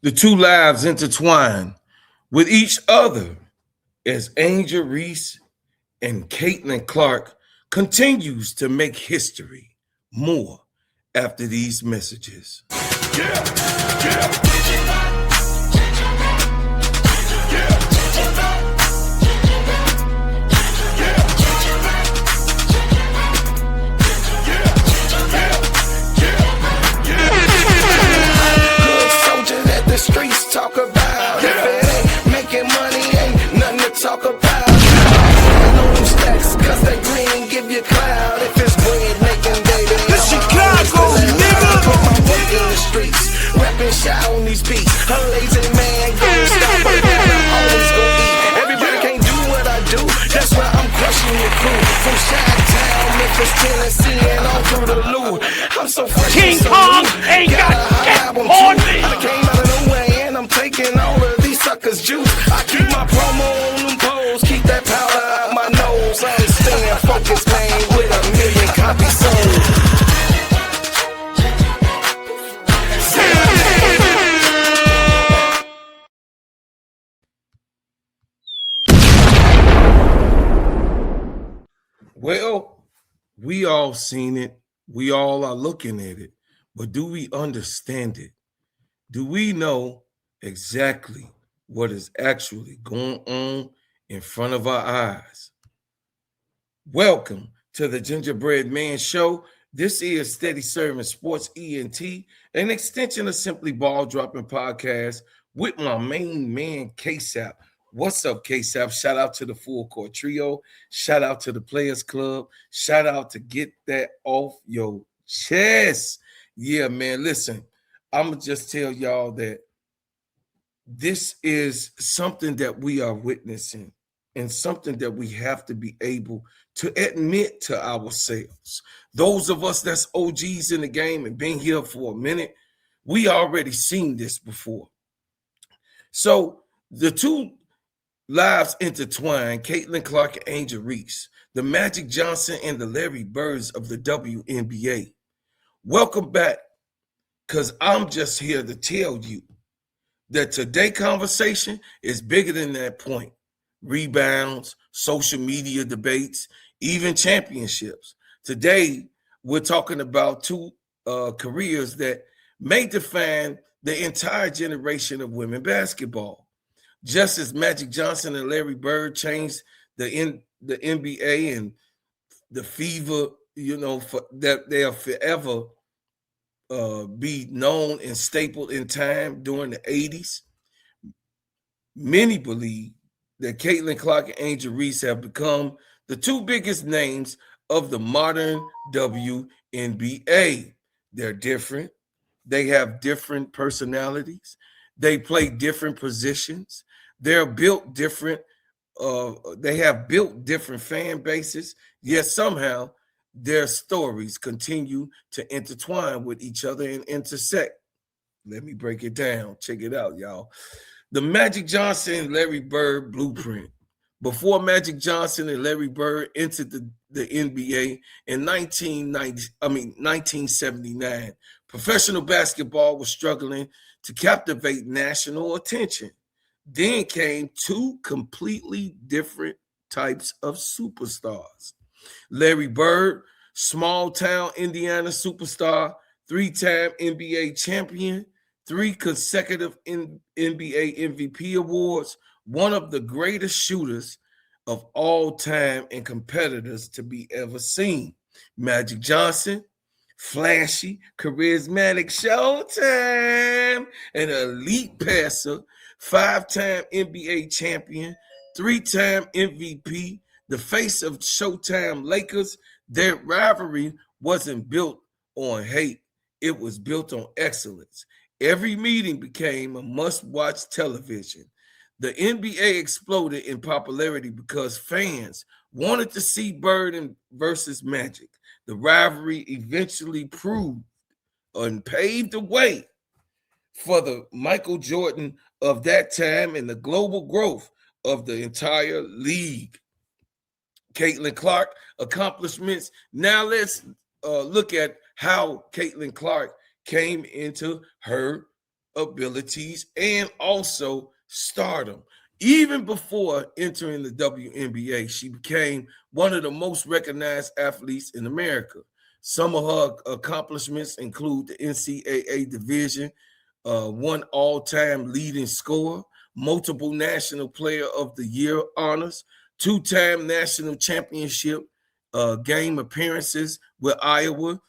The two lives intertwine with each other as Angel Reese and Caitlin Clark continues to make history. More after these messages. Yeah, yeah. The streets talk about if it ain't making money, ain't nothing to talk about. Know them stacks, cause they green, give you cloud. If it's bread making, baby, this Chicago, nigga. Put my work in the streets, rapping shot on these beats. A lazy man gon' stop, but I'm always gon' eat. Everybody can't do what I do, that's why I'm crushing your crew. From Chi-Town, Memphis, Tennessee, and all through the Lou. I'm so fresh, King so Kong new. ain't got that on me. I came out of nowhere and I'm taking all of these suckers' juice. I keep my promo on them poles, keep that powder out my nose. I'm staying focused, man, with 1,000,000 copies sold. Well, we all seen it. We all are looking at it. But do we understand it? Do we know exactly what is actually going on in front of our eyes? Welcome to the Gingerbread Man Show. This is Steady Servin Sports ENT, an extension of Simply Ball Dropping Podcast with my main man, K-Sap. What's up, K-Sap? Shout out to the Full Court Trio. Shout out to the Players Club. Shout out to Get That Off Your Chest. Yeah, man, listen, I'm going to just tell y'all that this is something that we are witnessing and something that we have to be able to admit to ourselves. Those of us that's OGs in the game and been here for a minute, we already seen this before. So the two lives intertwined, Caitlin Clark and Angel Reese, the Magic Johnson and the Larry Birds of the WNBA. Welcome back, because I'm just here to tell you that today's conversation is bigger than that point. Rebounds, social media debates, even championships. Today, we're talking about two careers that may define the entire generation of women basketball. Just as Magic Johnson and Larry Bird changed the NBA and the fever, for that they'll forever be known and stapled in time during the 80s. Many believe that Caitlin Clark and Angel Reese have become the two biggest names of the modern WNBA. They're different. They have different personalities. They play different positions. They're built different. They have built different fan bases, yet somehow their stories continue to intertwine with each other and intersect. Let me break it down. Check it out, y'all. The Magic Johnson and Larry Bird blueprint. Before Magic Johnson and Larry Bird entered the NBA in 1979, professional basketball was struggling to captivate national attention. Then came two completely different types of superstars. Larry Bird, small-town Indiana superstar, 3-time NBA champion, 3 consecutive NBA MVP awards, one of the greatest shooters of all time and competitors to be ever seen. Magic Johnson, flashy, charismatic, showtime, an elite passer, 5-time NBA champion, 3-time MVP, the face of Showtime Lakers. Their rivalry wasn't built on hate. It was built on excellence. Every meeting became a must-watch television. The NBA exploded in popularity because fans wanted to see Bird versus Magic. The rivalry eventually proved and paved the way for the Michael Jordan of that time and the global growth of the entire league. Caitlin Clark accomplishments. Now let's look at how Caitlin Clark came into her abilities and also stardom. Even before entering the WNBA, she became one of the most recognized athletes in America. Some of her accomplishments include the NCAA division, one all-time leading scorer, multiple National Player of the Year honors, two-time national championship game appearances with Iowa,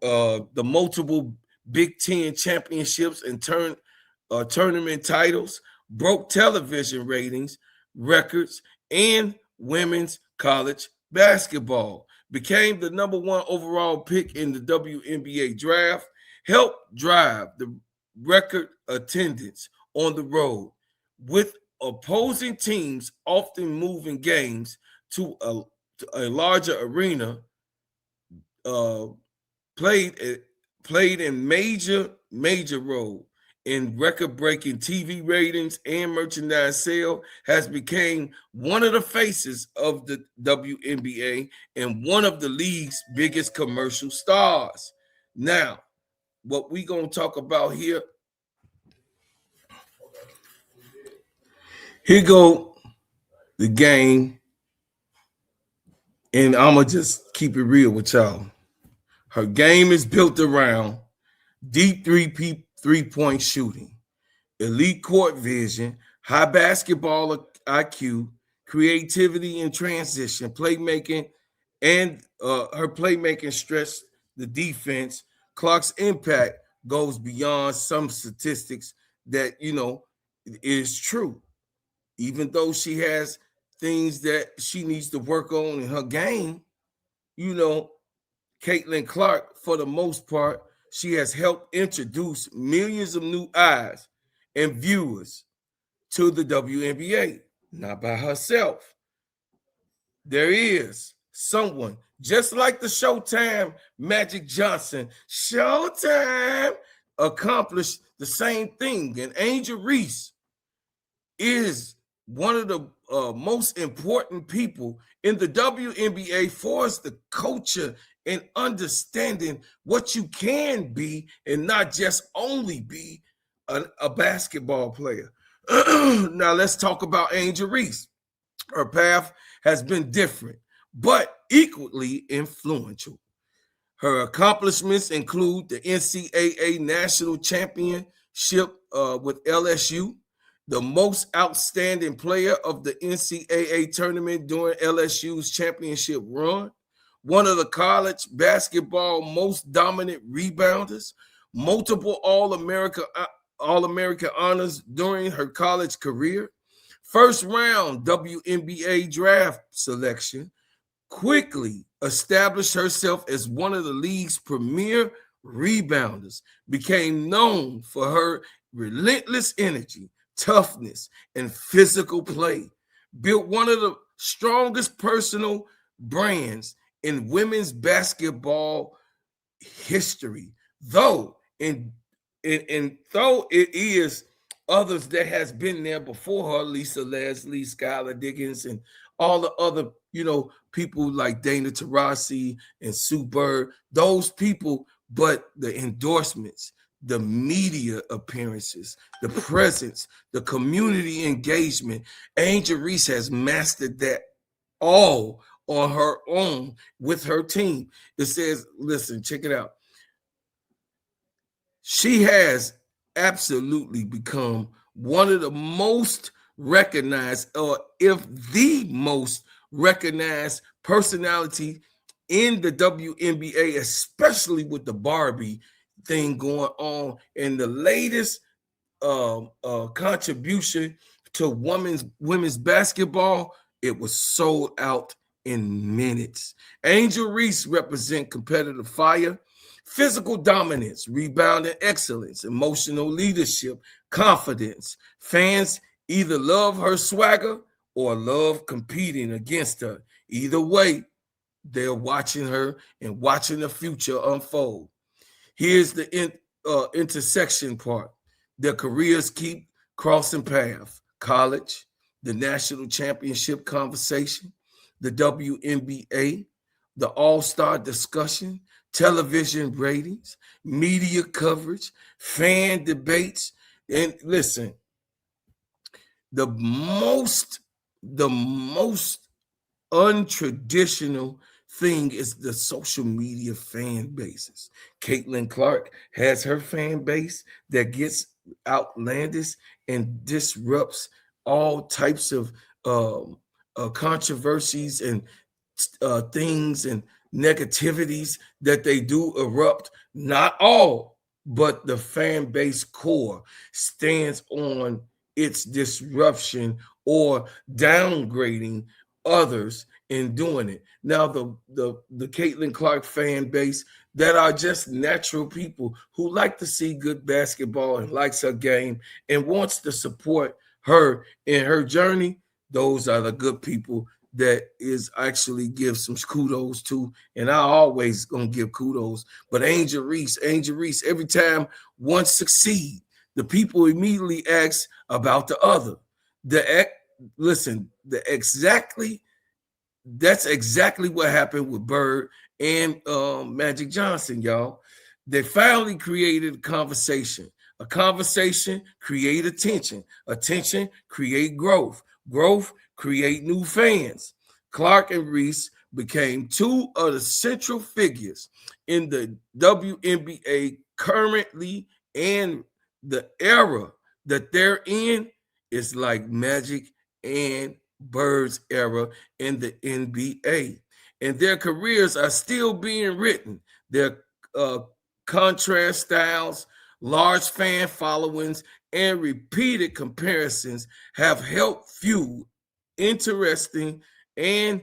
the multiple Big Ten championships and tournament titles, broke television ratings, records, and women's college basketball. Became the number one overall pick in the WNBA draft, helped drive the record attendance on the road, with opposing teams often moving games to a larger arena. Uh, played in major role in record-breaking TV ratings and merchandise sale, has become one of the faces of the WNBA and one of the league's biggest commercial stars. Now, what we gonna talk about here? Here go the game, and I'ma just keep it real with y'all. Her game is built around deep three-point shooting, elite court vision, high basketball IQ, creativity in transition, playmaking, and her playmaking stretched the defense. Clark's impact goes beyond some statistics that is true. Even though she has things that she needs to work on in her game, Caitlin Clark, for the most part, she has helped introduce millions of new eyes and viewers to the WNBA, not by herself. There is someone, just like the Showtime Magic Johnson, Showtime accomplished the same thing. And Angel Reese is one of the most important people in the WNBA for us, the culture and understanding what you can be and not just only be a basketball player. Now let's talk about Angel Reese. Her path has been different, but equally influential. Her accomplishments include the NCAA National Championship with LSU, the most outstanding player of the NCAA tournament during LSU's championship run, one of the college basketball most dominant rebounders, multiple All-America honors during her college career, first round WNBA draft selection, quickly established herself as one of the league's premier rebounders, became known for her relentless energy, toughness, and physical play, built one of the strongest personal brands in women's basketball history, though though it is others that has been there before her, Lisa Leslie, Skylar Diggins, and all the other, people like Dana Taurasi and Sue Bird, those people, but the endorsements, the media appearances, the presence, the community engagement, Angel Reese has mastered that all on her own with her team. It says, listen, check it out. She has absolutely become one of the most recognized, or if the most recognized personality in the WNBA, especially with the Barbie thing going on, and the latest contribution to women's basketball, it was sold out in minutes. Angel Reese represents competitive fire, physical dominance, rebounding excellence, emotional leadership, confidence. Fans either love her swagger or love competing against her. Either way, they're watching her and watching the future unfold. Here's the intersection part. Their careers keep crossing paths. College, the national championship conversation, the WNBA, the all-star discussion, television ratings, media coverage, fan debates, And listen, the most untraditional thing is the social media fan bases. Caitlin Clark has her fan base that gets outlandish and disrupts all types of controversies and things and negativities that they do erupt. Not all, but the fan base core stands on its disruption or downgrading others in doing it. Now, the Caitlin Clark fan base that are just natural people who like to see good basketball and likes her game and wants to support her in her journey, those are the good people that is actually give some kudos to, and I always gonna give kudos. But Angel Reese, every time one succeed, the people immediately ask about the other. That's exactly what happened with Bird and Magic Johnson, y'all. They finally created a conversation. A conversation create attention. Attention create growth. Growth create new fans. Clark and Reese became two of the central figures in the WNBA currently, and the era that they're in is like Magic and Bird's era in the NBA. And their careers are still being written. Their contrast styles, large fan followings, and repeated comparisons have helped fuel interesting and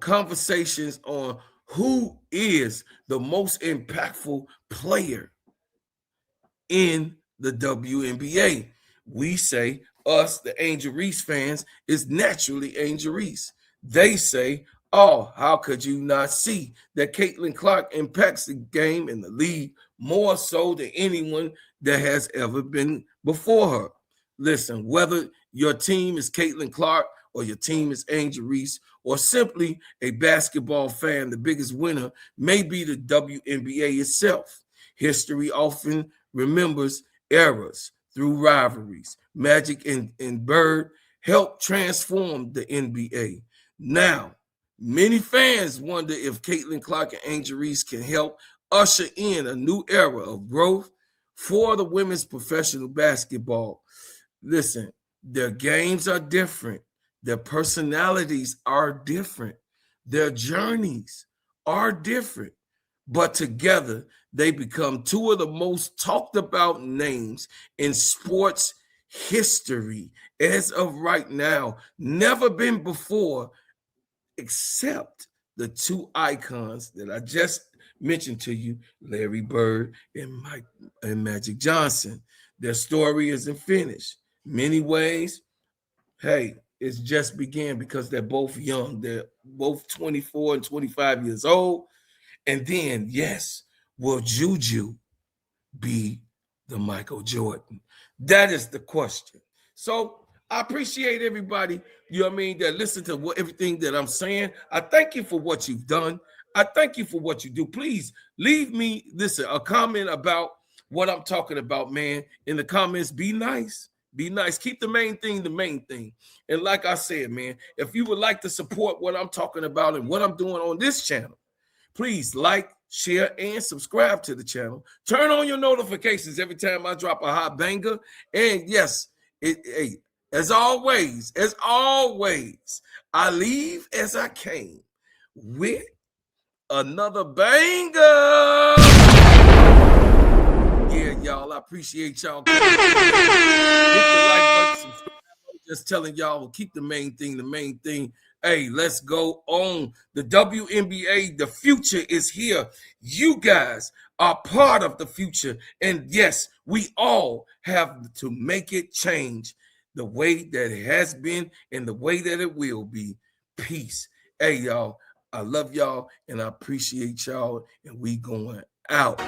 conversations on who is the most impactful player in the WNBA. We say, us, the Angel Reese fans, is naturally Angel Reese. They say, oh, how could you not see that Caitlin Clark impacts the game in the league more so than anyone that has ever been before her? Listen, whether your team is Caitlin Clark or your team is Angel Reese or simply a basketball fan, the biggest winner may be the WNBA itself. History often remembers eras through rivalries. Magic and Bird helped transform the NBA. Now, many fans wonder if Caitlin Clark and Angel Reese can help usher in a new era of growth for the women's professional basketball. Listen, their games are different. Their personalities are different. Their journeys are different. But together, they become two of the most talked about names in sports history as of right now. Never been before, except the two icons that I just mentioned to you, Larry Bird and Magic Johnson. Their story isn't finished. Many ways, hey, it's just began because they're both young. They're both 24 and 25 years old. And then, yes, will Juju be the Michael Jordan? That is the question. So I appreciate everybody, you know what I mean, that listen to everything that I'm saying. I thank you for what you've done. I thank you for what you do. Please leave me, a comment about what I'm talking about, man. In the comments, be nice. Be nice. Keep the main thing the main thing. And like I said, man, if you would like to support what I'm talking about and what I'm doing on this channel, please like, share, and subscribe to the channel. Turn on your notifications every time I drop a hot banger. And yes, as always, I leave as I came with another banger. Yeah, y'all, I appreciate y'all. Hit the like button, subscribe. Just telling y'all, keep the main thing the main thing. Hey, let's go on. The WNBA, the future is here. You guys are part of the future. And yes, we all have to make it change the way that it has been and the way that it will be. Peace. Hey, y'all, I love y'all and I appreciate y'all. And we going out.